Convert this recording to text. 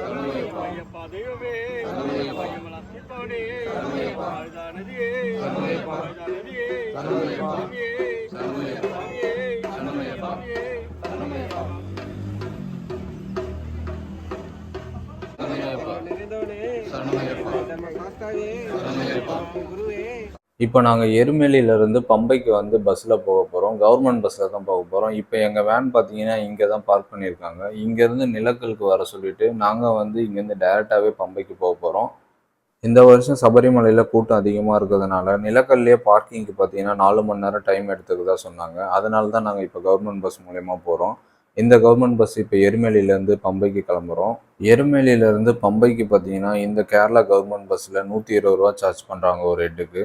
ஐயப்பா தெய்வமே ஐயமலாசிப்பவனே வாழ்தா நதியே வாழ்தா நதியே சாமியே சாமியே சாமியே நிறைந்தவனே நம்ம சாஸ்தாவே குருவே. இப்போ நாங்கள் எருமேலியிலேருந்து பம்பைக்கு வந்து பஸ்ஸில் போக போகிறோம். கவர்மெண்ட் பஸ்ஸில் தான் போக போகிறோம். இப்போ எங்கள் வேன் பார்த்தீங்கன்னா இங்கே தான் பார்க் பண்ணியிருக்காங்க. இங்கேருந்து நிலக்கலுக்கு வர சொல்லிவிட்டு நாங்கள் வந்து இங்கேருந்து டைரெக்டாகவே பம்பைக்கு போக போகிறோம். இந்த வருஷம் சபரிமலையில் கூட்டம் அதிகமாக இருக்கிறதுனால நிலக்கல்லையே பார்க்கிங்க்கு பார்த்தீங்கன்னா 4 மணி நேரம் டைம் எடுத்துக்கிறதா சொன்னாங்க. அதனால தான் நாங்கள் இப்போ கவர்மெண்ட் பஸ் மூலயமா போகிறோம். இந்த கவர்மெண்ட் பஸ் இப்போ எருமேலியிலேருந்து பம்பைக்கு கிளம்புறோம். எருமேலியிலேருந்து பம்பைக்கு பார்த்தீங்கன்னா இந்த கேரளா கவர்மெண்ட் பஸ்ஸில் 120 ரூபா சார்ஜ் பண்ணுறாங்க ஒரு ஹெட்டுக்கு.